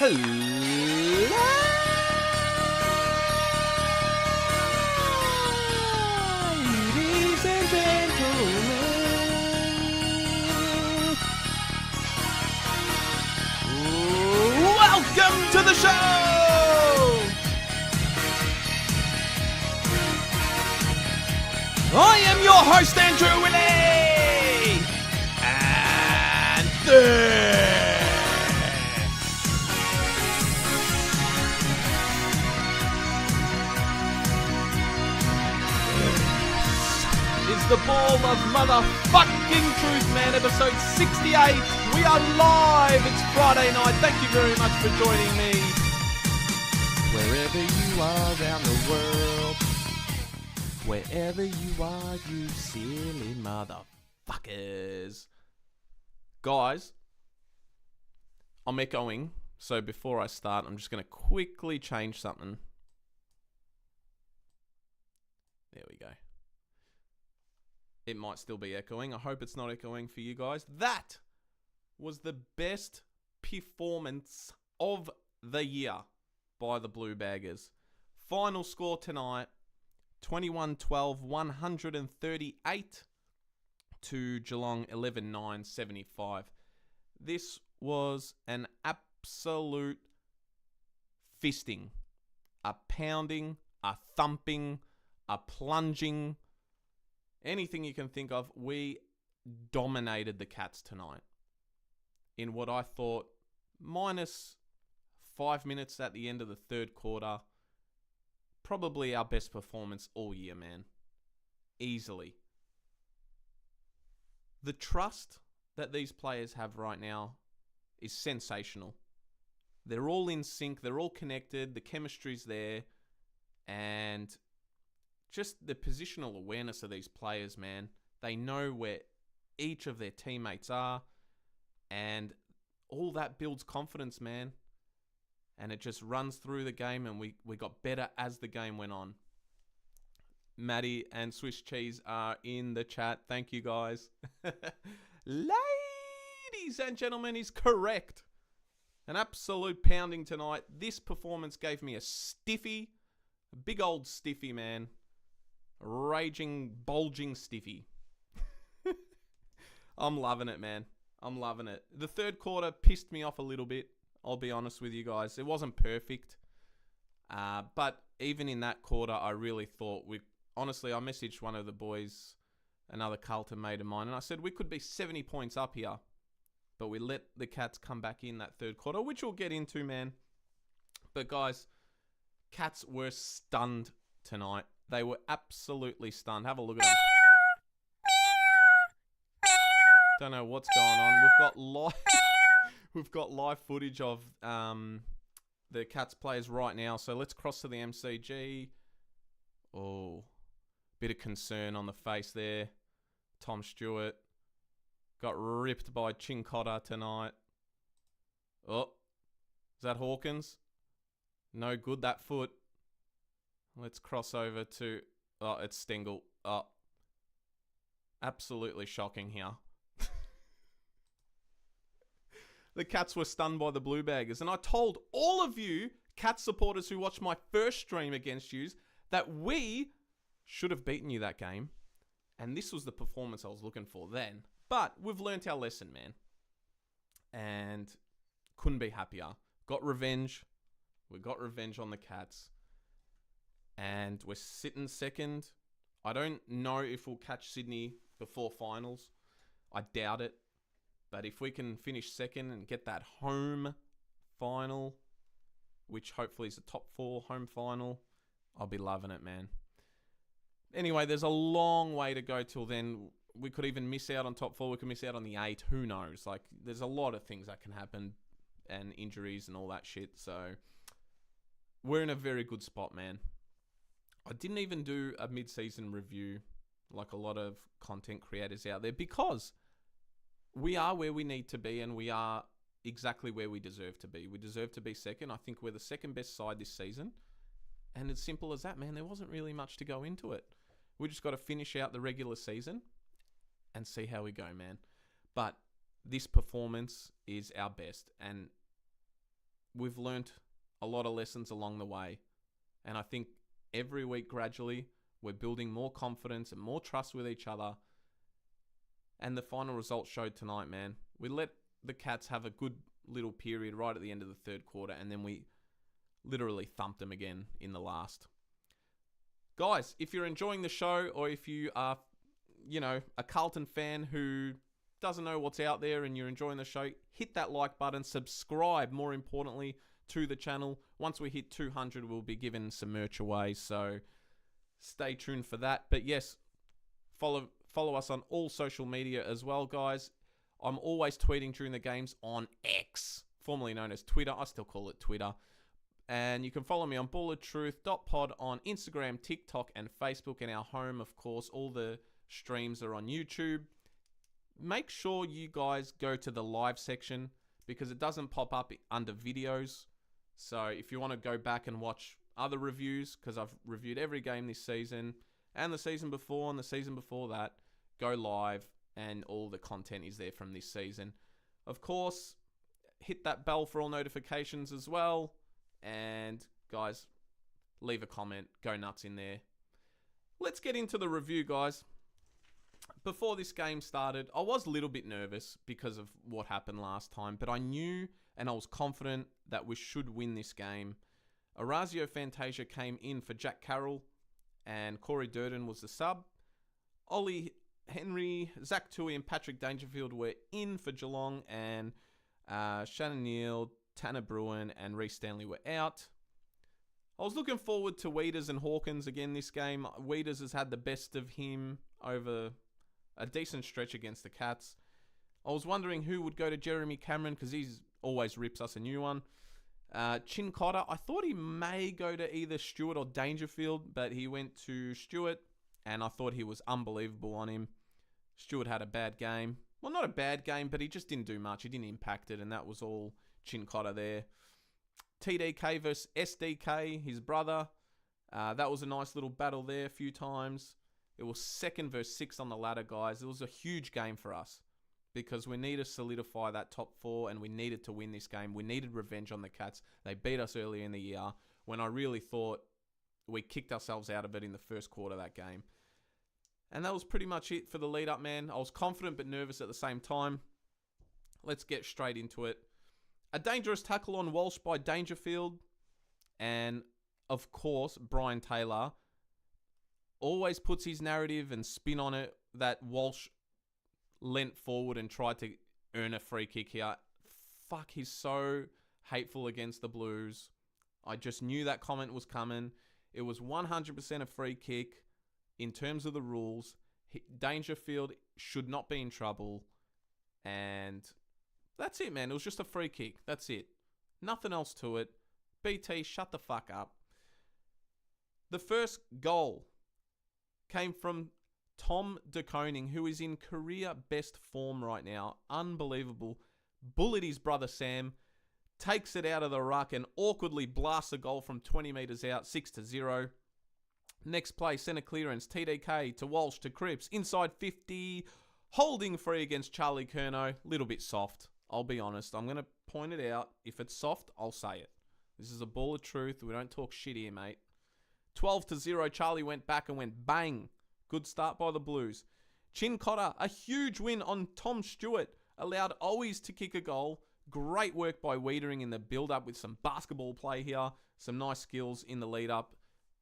Ladies and gentlemen, welcome to the show! I am your host, Andrew Illy! And this is the Ball of Motherfucking Truth, man, episode 68. We are live. It's Friday night. Thank you very much for joining me. Wherever you are around the world, wherever you are, you silly motherfuckers. Guys, I'm echoing, so before I start, I'm just going to quickly change something. There we go. It might still be echoing. I hope it's not echoing for you guys. That was the best performance of the year by the Blue Baggers. Final score tonight, 21-12, 138 to Geelong 11-9, 75. This was an absolute fisting, a pounding, a thumping, a plunging, anything you can think of. We dominated the Cats tonight in what I thought, minus 5 minutes at the end of the third quarter, probably our best performance all year, man. Easily. The trust that these players have right now is sensational. They're all in sync. They're all connected. The chemistry's there. And just the positional awareness of these players, man. They know where each of their teammates are. And all that builds confidence, man. And it just runs through the game, and we got better as the game went on. Maddie and Swiss Cheese are in the chat. Thank you, guys. Ladies and gentlemen, is correct. An absolute pounding tonight. This performance gave me a stiffy. A big old stiffy, man. A raging, bulging stiffy. I'm loving it, man. I'm loving it. The third quarter pissed me off a little bit. I'll be honest with you guys. It wasn't perfect. But even in that quarter, I really thought honestly, I messaged one of the boys, another Carlton mate of mine, and I said we could be 70 points up here. But we let the Cats come back in that third quarter, which we'll get into, man. But guys, Cats were stunned tonight. They were absolutely stunned. Have a look at them. Don't know what's going on. We've got live footage of the Cats players right now. So let's cross to the MCG. Oh, bit of concern on the face there. Tom Stewart got ripped by Chincotta tonight. Oh, is that Hawkins? No good, that foot. Let's cross over to... Oh, it's Stengel. Oh, absolutely shocking here. The Cats were stunned by the Blue Baggers. And I told all of you Cats supporters who watched my first stream against you that we should have beaten you that game. And this was the performance I was looking for then. But we've learnt our lesson, man. And couldn't be happier. Got revenge. We got revenge on the Cats. And we're sitting second. I don't know if we'll catch Sydney before finals. I doubt it. But if we can finish second and get that home final, which hopefully is a top 4 home final, I'll be loving it, man. Anyway, there's a long way to go till then. We could even miss out on top 4. We could miss out on the 8. Who knows? Like, there's a lot of things that can happen, and injuries and all that shit. So we're in a very good spot, man. I didn't even do a mid-season review like a lot of content creators out there because we are where we need to be, and we are exactly where we deserve to be. We deserve to be second. I think we're the second best side this season. And it's simple as that, man. There wasn't really much to go into it. We just got to finish out the regular season and see how we go, man. But this performance is our best. And we've learnt a lot of lessons along the way. And I think every week, gradually, we're building more confidence and more trust with each other. And the final result showed tonight, man. We let the Cats have a good little period right at the end of the third quarter, and then we literally thumped them again in the last. Guys, if you're enjoying the show, or if you are, a Carlton fan who doesn't know what's out there and you're enjoying the show, hit that like button, subscribe, more importantly, to the channel. Once we hit 200, we'll be giving some merch away, so stay tuned for that. But yes, follow us on all social media as well, guys. I'm always tweeting during the games on X, formerly known as Twitter. I still call it Twitter. And you can follow me on balloftruth.pod on Instagram, TikTok, and Facebook. And our home, of course, all the streams are on YouTube. Make sure you guys go to the live section because it doesn't pop up under videos. So if you want to go back and watch other reviews, because I've reviewed every game this season and the season before and the season before that, go live and all the content is there from this season. Of course, hit that bell for all notifications as well. And guys, leave a comment. Go nuts in there. Let's get into the review, guys. Before this game started, I was a little bit nervous because of what happened last time, but I knew and I was confident that we should win this game. Orazio Fantasia came in for Jack Carroll and Corey Durden was the sub. Ollie Henry, Zach Tui and Patrick Dangerfield were in for Geelong, and Shannon Neal, Tanner Bruin and Reece Stanley were out. I was looking forward to Weeders and Hawkins again this game. Weeders has had the best of him over a decent stretch against the Cats. I was wondering who would go to Jeremy Cameron because he always rips us a new one. Chin Cotter, I thought he may go to either Stewart or Dangerfield, but he went to Stewart, and I thought he was unbelievable on him. Stewart had a bad game. Well, not a bad game, but he just didn't do much. He didn't impact it, and that was all Chin Cotter there. TDK versus SDK, his brother. That was a nice little battle there a few times. It was 2nd versus 6th on the ladder, guys. It was a huge game for us because we need to solidify that top 4 and we needed to win this game. We needed revenge on the Cats. They beat us earlier in the year when I really thought we kicked ourselves out of it in the first quarter of that game. And that was pretty much it for the lead up, man. I was confident but nervous at the same time. Let's get straight into it. A dangerous tackle on Walsh by Dangerfield. And, of course, Brian Taylor always puts his narrative and spin on it that Walsh leant forward and tried to earn a free kick here. Fuck, he's so hateful against the Blues. I just knew that comment was coming. It was 100% a free kick in terms of the rules. Dangerfield should not be in trouble. And that's it, man. It was just a free kick. That's it. Nothing else to it. BT, shut the fuck up. The first goal came from Tom De Koning, who is in career best form right now. Unbelievable. Bullet his brother Sam. Takes it out of the ruck and awkwardly blasts a goal from 20 metres out, 6-0. Next play, centre clearance. TDK to Walsh to Cripps. Inside 50. Holding free against Charlie Curnow. Little bit soft. I'll be honest. I'm going to point it out. If it's soft, I'll say it. This is a ball of truth. We don't talk shit here, mate. 12-0. Charlie went back and went bang. Good start by the Blues. Chin Cotter, a huge win on Tom Stewart. Allowed Owies to kick a goal. Great work by Wiedering in the build-up with some basketball play here. Some nice skills in the lead-up.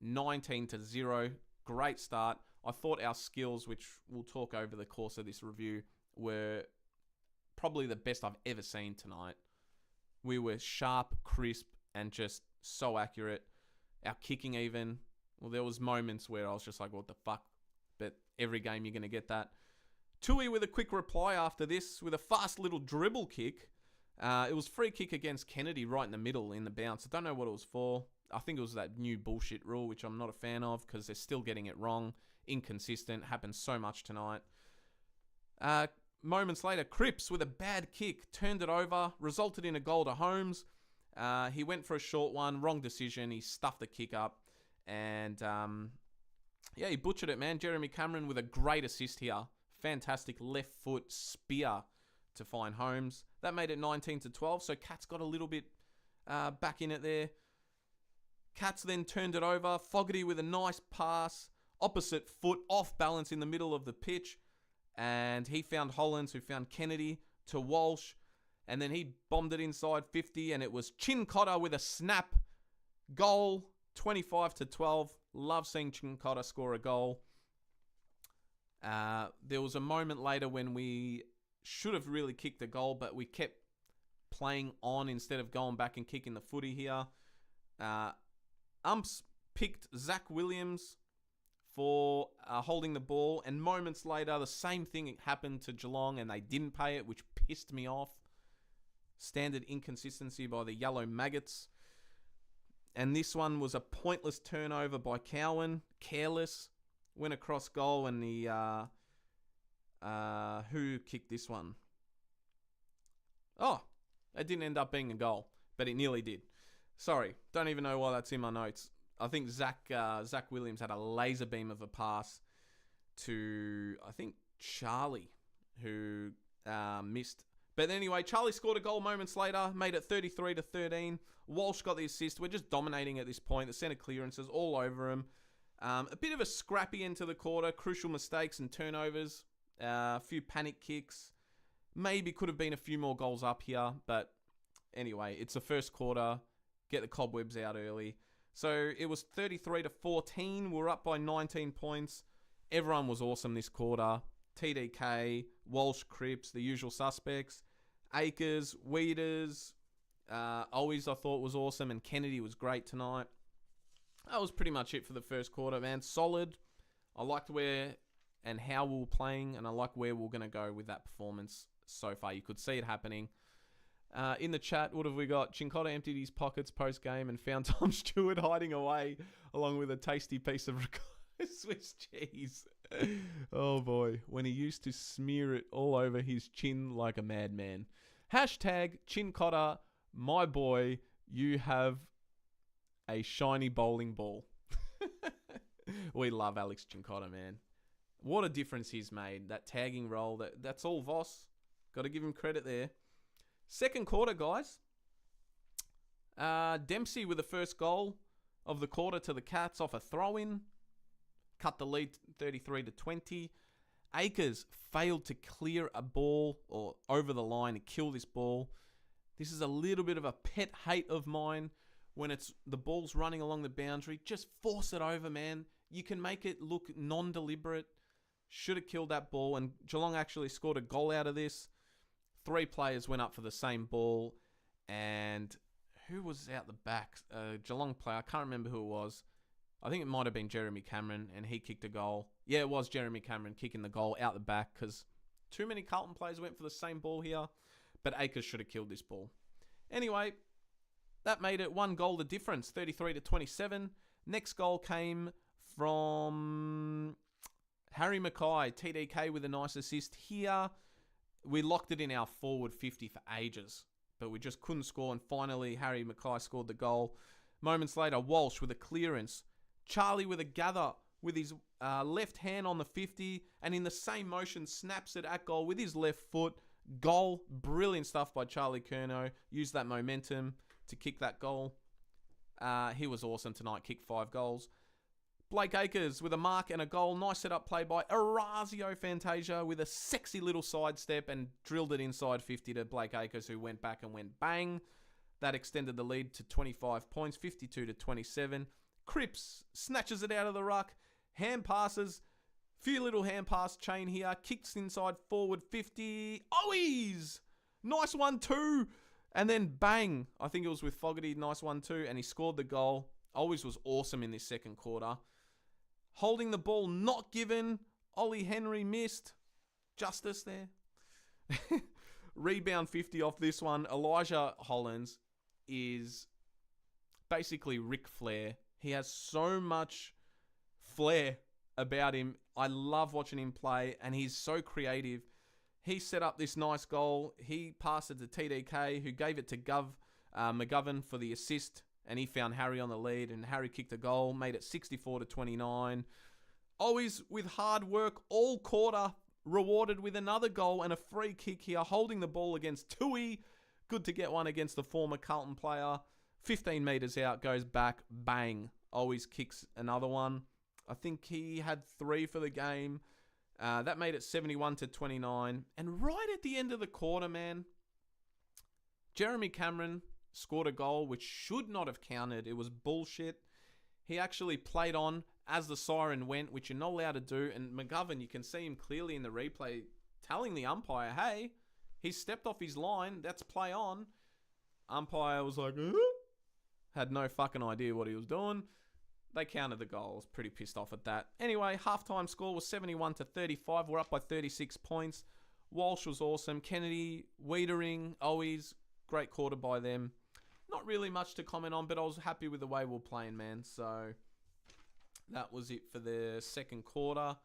19-0. Great start. I thought our skills, which we'll talk over the course of this review, were probably the best I've ever seen tonight. We were sharp, crisp, and just so accurate. Our kicking even. Well, there was moments where I was just like, what the fuck? But every game you're going to get that. Tui with a quick reply after this with a fast little dribble kick. It was free kick against Kennedy right in the middle in the bounce. I don't know what it was for. I think it was that new bullshit rule, which I'm not a fan of because they're still getting it wrong. Inconsistent. Happens so much tonight. Moments later, Cripps with a bad kick. Turned it over. Resulted in a goal to Holmes. He went for a short one. Wrong decision. He stuffed the kick up. And yeah, he butchered it, man. Jeremy Cameron with a great assist here. Fantastic left foot spear to find Holmes. That made it 19-12. So Cats got a little bit back in it there. Cats then turned it over. Fogarty with a nice pass, opposite foot, off balance in the middle of the pitch. And he found Hollands, who found Kennedy to Walsh. And then he bombed it inside 50, and it was Chincotta with a snap goal, 25-12. Love seeing Chincotta score a goal. There was a moment later when we should have really kicked a goal, but we kept playing on instead of going back and kicking the footy here. Umps picked Zach Williams for holding the ball, and moments later, the same thing happened to Geelong, and they didn't pay it, which pissed me off. Standard inconsistency by the Yellow Maggots. And this one was a pointless turnover by Cowan. Careless. Went across goal, and the... who kicked this one? Oh, it didn't end up being a goal, but it nearly did. Sorry, don't even know why that's in my notes. I think Zach Williams had a laser beam of a pass to, I think, Charlie, who missed. But anyway, Charlie scored a goal moments later, made it 33-13. Walsh got the assist. We're just dominating at this point. The centre clearances all over him. A bit of a scrappy end to the quarter. Crucial mistakes and turnovers. A few panic kicks. Maybe could have been a few more goals up here. But anyway, it's the first quarter. Get the cobwebs out early. So it was 33-14. We're up by 19 points. Everyone was awesome this quarter. TDK, Walsh, Cripps, the usual suspects. Akers, Weeders, always I thought was awesome, and Kennedy was great tonight. That was pretty much it for the first quarter, man. Solid. I liked where and how we were playing, and I like where we're going to go with that performance so far. You could see it happening. In the chat, what have we got? Chincotta emptied his pockets post-game and found Tom Stewart hiding away along with a tasty piece of Swiss cheese. Oh boy, when he used to smear it all over his chin like a madman. Hashtag Chincotta, my boy, you have a shiny bowling ball. We love Alex Chincotta, man. What a difference he's made. That tagging role, that's all Voss. Got to give him credit there. Second quarter, guys. Dempsey with the first goal of the quarter to the Cats off a throw-in. Cut the lead 33-20. Akers failed to clear a ball or over the line and kill this ball. This is a little bit of a pet hate of mine. When the ball's running along the boundary, just force it over, man. You can make it look non-deliberate. Should have killed that ball, and Geelong actually scored a goal out of this. 3 players went up for the same ball, and who was out the back? Geelong player, I can't remember who it was. I think it might have been Jeremy Cameron, and he kicked a goal. Yeah, it was Jeremy Cameron kicking the goal out the back, because too many Carlton players went for the same ball here, but Akers should have killed this ball. Anyway, that made it 1 goal the difference, 33-27. Next goal came from Harry Mackay, TDK with a nice assist here. We locked it in our forward 50 for ages, but we just couldn't score, and finally Harry Mackay scored the goal. Moments later, Walsh with a clearance. Charlie with a gather with his left hand on the 50, and in the same motion snaps it at goal with his left foot. Goal. Brilliant stuff by Charlie Curnow. Used that momentum to kick that goal. He was awesome tonight. Kicked 5 goals. Blake Akers with a mark and a goal. Nice setup play by Orazio Fantasia with a sexy little sidestep and drilled it inside 50 to Blake Akers, who went back and went bang. That extended the lead to 25 points, 52-27. Cripps snatches it out of the ruck. Hand passes. Few little hand pass chain here. Kicks inside forward 50. Owies! Nice 1-2. And then bang. I think it was with Fogarty. Nice 1-2. And he scored the goal. Owies was awesome in this second quarter. Holding the ball not given. Ollie Henry missed. Justice there. Rebound 50 off this one. Elijah Hollands is basically Ric Flair. He has so much flair about him. I love watching him play, and he's so creative. He set up this nice goal. He passed it to TDK, who gave it to McGovern for the assist, and he found Harry on the lead, and Harry kicked a goal, made it 64-29. Always with hard work all quarter, rewarded with another goal and a free kick here, holding the ball against Tui. Good to get one against the former Carlton player. 15 metres out, goes back, bang. Always kicks another one. I think he had 3 for the game. That made it 71-29. And right at the end of the quarter, man, Jeremy Cameron scored a goal which should not have counted. It was bullshit. He actually played on as the siren went, which you're not allowed to do. And McGovern, you can see him clearly in the replay telling the umpire, hey, he stepped off his line. That's play on. Umpire was like, had no fucking idea what he was doing. They counted the goal. I was pretty pissed off at that. Anyway, halftime score was 71-35. We're up by 36 points. Walsh was awesome. Kennedy, Wiedering, always great quarter by them. Not really much to comment on, but I was happy with the way we were playing, man. So that was it for the second quarter.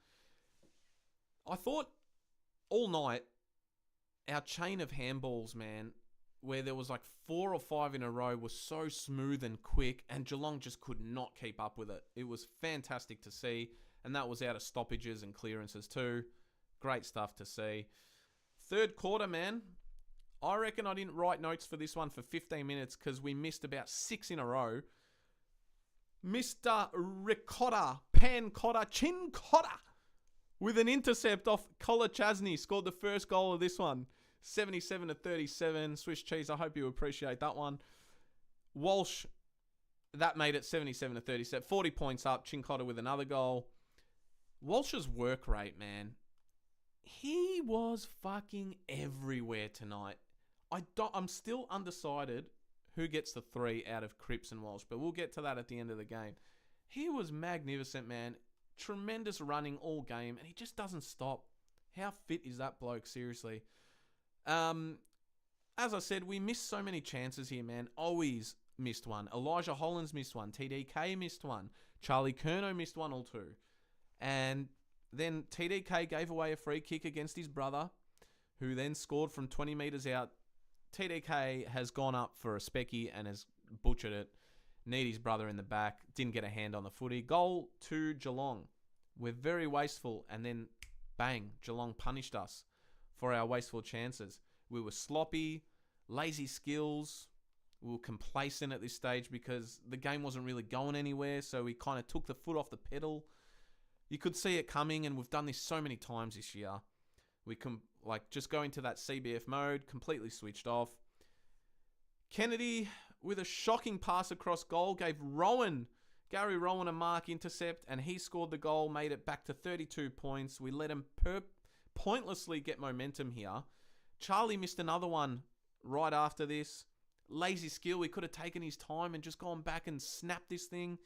I thought all night, our chain of handballs, man, where there was like 4 or 5 in a row, was so smooth and quick, and Geelong just could not keep up with it. It was fantastic to see, and that was out of stoppages and clearances too. Great stuff to see. Third quarter, man, I reckon I didn't write notes for this one for 15 minutes because we missed about 6 in a row. Mr. Ricotta, Pancotta, Chincotta, with an intercept off Collar Chasney, scored the first goal of this one. 77-37. Swiss cheese, I hope you appreciate that one. Walsh, that made it 77-37. 40 points up. Chincotta with another goal. Walsh's work rate, man. He was fucking everywhere tonight. I'm still undecided who gets the 3 out of Cripps and Walsh, but we'll get to that at the end of the game. He was magnificent, man. Tremendous running all game, and he just doesn't stop. How fit is that bloke, seriously? As I said, we missed so many chances here, man. Always missed one. Elijah Hollands missed one. TDK missed one. Charlie Curnow missed one or 2. And then TDK gave away a free kick against his brother, who then scored from 20 metres out. TDK has gone up for a specky and has butchered it. Need his brother in the back. Didn't get a hand on the footy. Goal to Geelong. We're very wasteful. And then, bang, Geelong punished us for our wasteful chances. We were sloppy, lazy skills. We were complacent at this stage because the game wasn't really going anywhere. So we kind of took the foot off the pedal. You could see it coming, and we've done this so many times this year. We can just go into that CBF mode, completely switched off. Kennedy, with a shocking pass across goal, gave Gary Rowan a mark intercept, and he scored the goal, made it back to 32 points. We let him pointlessly get momentum here. Charlie missed another one right after this. Lazy skill. He could have taken his time and just gone back and snapped this thing,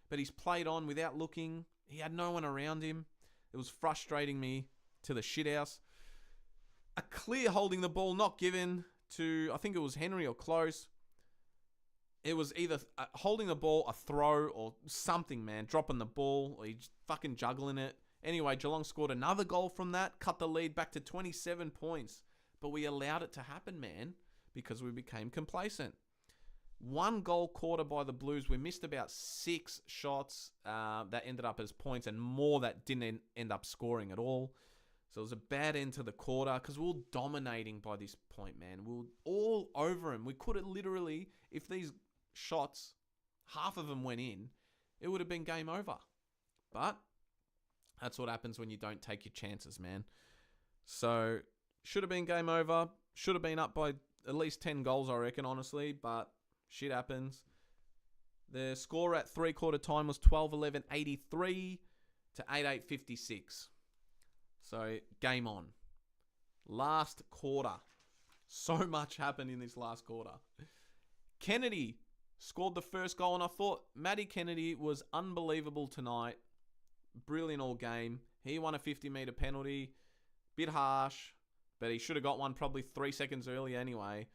but he's played on without looking. He had no one around him. It was frustrating me to the shithouse. A clear holding the ball not given to, I think it was Henry or Close. It was either holding the ball, a throw, or something, man. Dropping the ball, or he's fucking juggling it. Anyway, Geelong scored another goal from that, cut the lead back to 27 points. But we allowed it to happen, man, because we became complacent. 1 goal quarter by the Blues. We missed about 6 shots that ended up as points, and more that didn't end up scoring at all. So it was a bad end to the quarter because we were dominating by this point, man. We were all over him. We could have literally, if these shots, half of them went in, it would have been game over. But that's what happens when you don't take your chances, man. So should have been game over. Should have been up by at least 10 goals, I reckon, honestly. But shit happens. The score at 3/4 time was 12-11-83 to 8-8-56. So, game on. Last quarter. So much happened in this last quarter. Kennedy scored the first goal, and I thought Matty Kennedy was unbelievable tonight. Brilliant all game. He won a 50-metre penalty. Bit harsh, but he should have got one probably 3 seconds earlier anyway.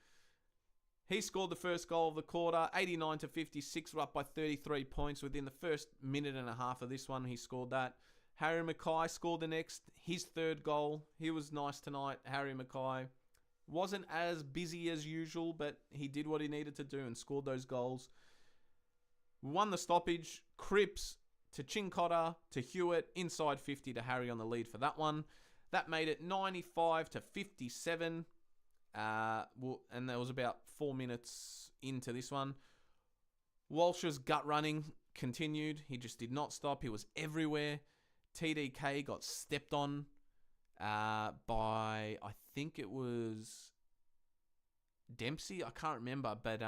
He scored the first goal of the quarter, 89-56. We're up by 33 points within the first minute and a half of this one. He scored that. Harry Mackay scored the next, his 3rd goal. He was nice tonight, Harry Mackay. Wasn't as busy as usual, but he did what he needed to do and scored those goals. Won the stoppage. Cripps to Chincotta to Hewitt, inside 50 to Harry on the lead for that one. That made it 95-57. And there was about 4 minutes into this one. Walsh's gut running continued. He just did not stop. He was everywhere. TDK got stepped on by, I think it was Dempsey. I can't remember, but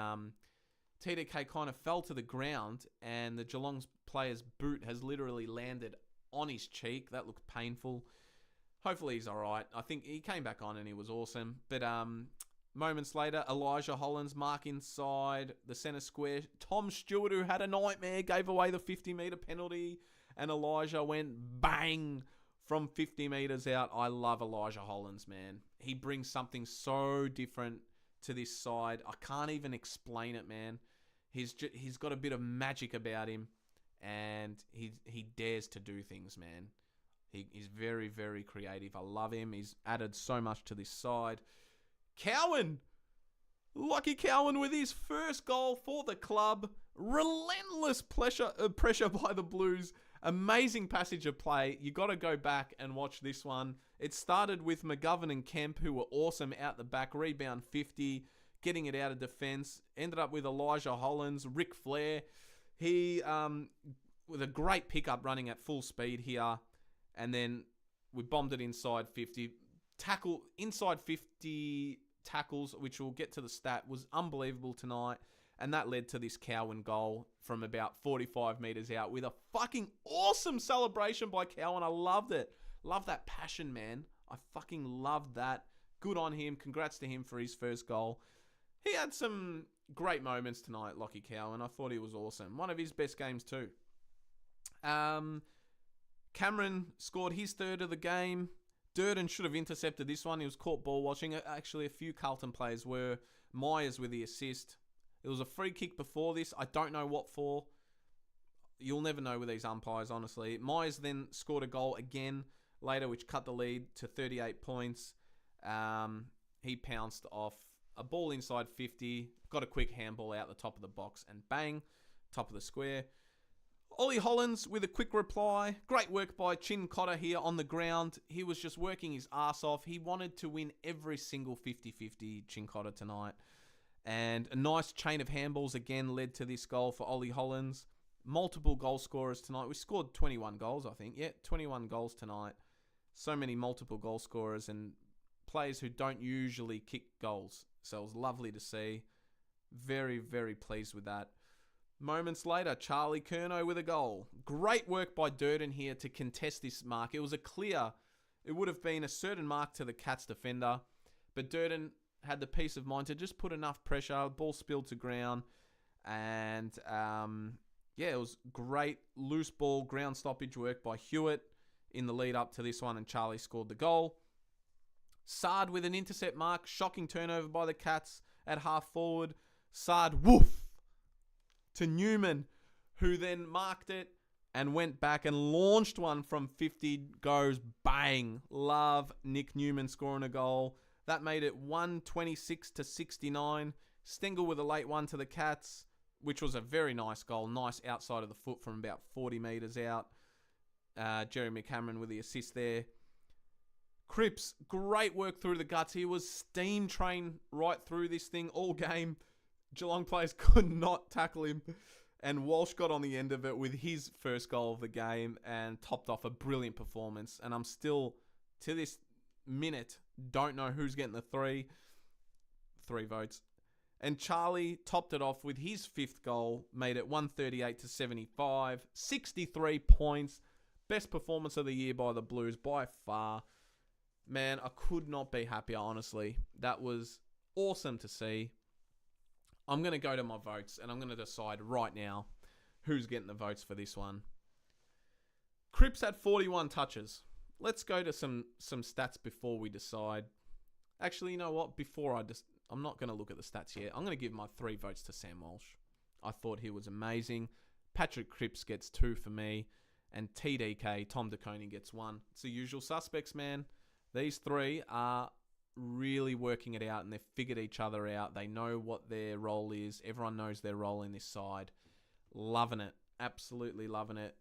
TDK kind of fell to the ground, and the Geelong's player's boot has literally landed on his cheek. That looked painful. Hopefully he's all right. I think he came back on and he was awesome. But moments later, Elijah Hollands mark inside the centre square. Tom Stewart, who had a nightmare, gave away the 50-metre penalty, and Elijah went bang from 50 metres out. I love Elijah Hollands, man. He brings something so different to this side. I can't even explain it, man. He's got a bit of magic about him, and he dares to do things, man. He's very, very creative. I love him. He's added so much to this side. Cowan! Lucky Cowan with his first goal for the club. Relentless pressure by the Blues. Amazing passage of play. You got to go back and watch this one. It started with McGovern and Kemp, who were awesome out the back. Rebound 50, getting it out of defence. Ended up with Elijah Hollands, Ric Flair. He, with a great pickup running at full speed here. And then we bombed it inside 50. Inside 50 tackles, which we'll get to the stat, was unbelievable tonight. And that led to this Cowan goal from about 45 metres out with a fucking awesome celebration by Cowan. I loved it. Love that passion, man. I fucking loved that. Good on him. Congrats to him for his first goal. He had some great moments tonight, Lockie Cowan. I thought he was awesome. One of his best games too. Cameron scored his third of the game. Durden should have intercepted this one. He was caught ball watching. Actually, a few Carlton players were. Myers with the assist. It was a free kick before this. I don't know what for. You'll never know with these umpires, honestly. Myers then scored a goal again later, which cut the lead to 38 points. He pounced off a ball inside 50, got a quick handball out the top of the box, and bang, top of the square. Ollie Hollands with a quick reply. Great work by Chin Cotter here on the ground. He was just working his ass off. He wanted to win every single 50-50, Chin Cotter, tonight. And a nice chain of handballs again led to this goal for Ollie Hollands. Multiple goal scorers tonight. We scored 21 goals, I think. Yeah, 21 goals tonight. So many multiple goal scorers and players who don't usually kick goals. So it was lovely to see. Very, very pleased with that. Moments later, Charlie Curnow with a goal. Great work by Durden here to contest this mark. It would have been a certain mark to the Cats defender, but Durden had the peace of mind to just put enough pressure. Ball spilled to ground, and it was great loose ball ground stoppage work by Hewitt in the lead up to this one, and Charlie scored the goal. Sard with an intercept mark. Shocking turnover by the Cats at half forward. Sard, woof, to Newman, who then marked it and went back and launched one from 50, goes bang. Love Nick Newman scoring a goal. That made it 126-69. Stengel with a late one to the Cats, which was a very nice goal. Nice outside of the foot from about 40 metres out. Jeremy Cameron with the assist there. Cripps, great work through the guts. He was steam train right through this thing all game. Geelong players could not tackle him, and Walsh got on the end of it with his first goal of the game and topped off a brilliant performance. And I'm still, to this minute, don't know who's getting the three votes. And Charlie topped it off with his fifth goal, made it 138-75, 63 points. Best performance of the year by the Blues by far. Man, I could not be happier, honestly. That was awesome to see. I'm going to go to my votes, and I'm going to decide right now who's getting the votes for this one. Cripps had 41 touches. Let's go to some stats before we decide. Actually, you know what? I'm not going to look at the stats yet. I'm going to give my 3 votes to Sam Walsh. I thought he was amazing. Patrick Cripps gets 2 for me. And TDK, Tom DeConey, gets 1. It's the usual suspects, man. These 3 are really working it out, and they've figured each other out. They know what their role is. Everyone knows their role in this side. Loving it. Absolutely loving it.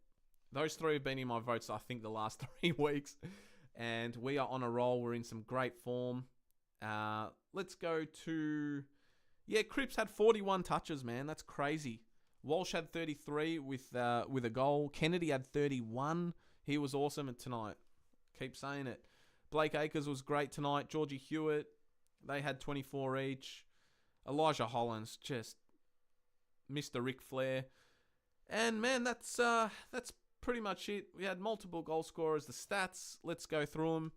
Those 3 have been in my votes, I think, the last 3 weeks. And we are on a roll. We're in some great form. Let's go to... Yeah, Cripps had 41 touches, man. That's crazy. Walsh had 33 with a goal. Kennedy had 31. He was awesome tonight. Keep saying it. Blake Acres was great tonight. Georgie Hewitt, they had 24 each. Elijah Hollins, just Mr. Ric Flair. And man, that's pretty much it. We had multiple goal scorers. The stats, let's go through them.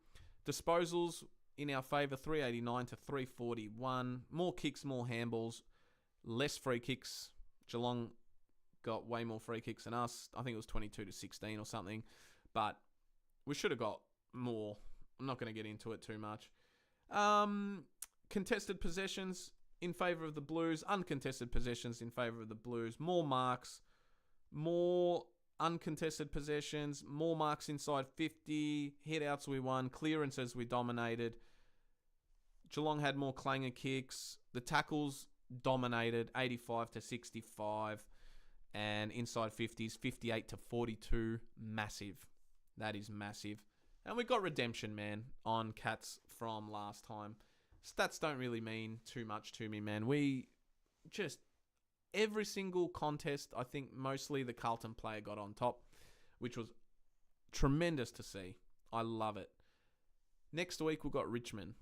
Disposals in our favour, 389 to 341. More kicks, more handballs, less free kicks. Geelong got way more free kicks than us. I think it was 22 to 16 or something. But we should have got more. I'm not going to get into it too much. Contested possessions in favour of the Blues. Uncontested possessions in favour of the Blues. More marks. More uncontested possessions. More marks inside 50. Hit-outs we won. Clearances we dominated. Geelong had more clanger kicks. The tackles dominated, 85 to 65. And inside 50s, 58 to 42. Massive. That is massive. And we got redemption, man, on Cats from last time. Stats don't really mean too much to me, man. We just... Every single contest, I think mostly the Carlton player got on top, which was tremendous to see. I love it. Next week, we've got Richmond.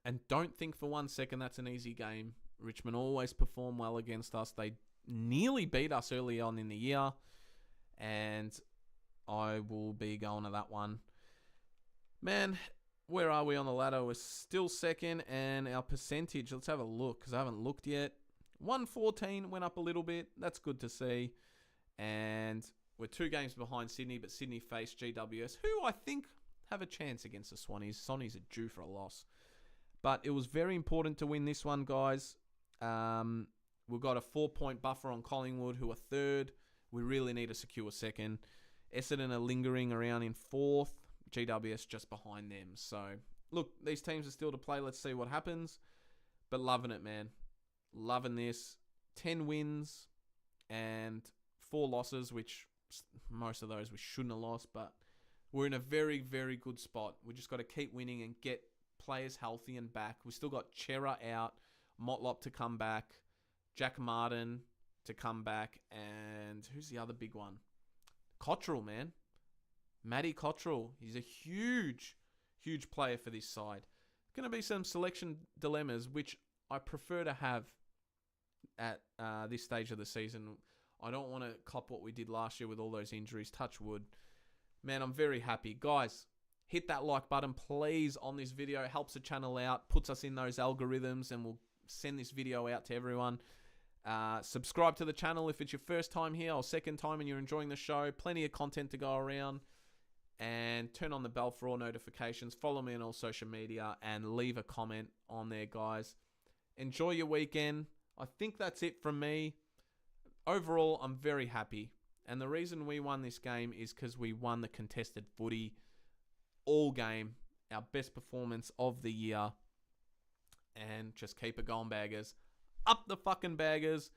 And don't think for 1 second that's an easy game. Richmond always perform well against us. They nearly beat us early on in the year. And I will be going to that one. Man, where are we on the ladder? We're still second. And our percentage, let's have a look because I haven't looked yet. 114 went up a little bit. That's good to see. And we're 2 games behind Sydney, but Sydney face GWS, who I think have a chance against the Swannies. Swannies are due for a loss. But it was very important to win this one, guys. We've got a 4-point buffer on Collingwood, who are third. We really need to secure second. Essendon are lingering around in fourth. GWS just behind them. So, look, these teams are still to play. Let's see what happens. But loving it, man. Loving this. 10 wins and 4 losses, which most of those we shouldn't have lost. But we're in a very, very good spot. We just got to keep winning and get players healthy and back. We still got Chera out, Motlop to come back, Jack Martin to come back, and who's the other big one? Cottrell, man. Matty Cottrell. He's a huge, huge player for this side. Going to be some selection dilemmas, which I prefer to have at this stage of the season. I don't want to cop what we did last year with all those injuries. Touch wood. Man, I'm very happy. Guys, hit that like button, please, on this video. It helps the channel out, puts us in those algorithms, and we'll send this video out to everyone. Subscribe to the channel if it's your first time here or second time and you're enjoying the show. Plenty of content to go around. And turn on the bell for all notifications. Follow me on all social media and leave a comment on there, guys. Enjoy your weekend. I think that's it from me. Overall, I'm very happy. And the reason we won this game is because we won the contested footy all game. Our best performance of the year. And just keep it going, Baggers. Up the fucking Baggers.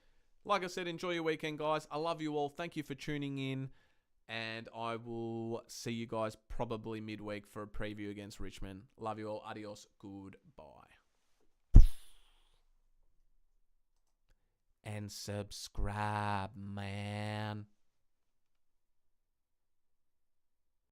Like I said, enjoy your weekend, guys. I love you all. Thank you for tuning in. And I will see you guys probably midweek for a preview against Richmond. Love you all. Adios. Goodbye. And subscribe, man.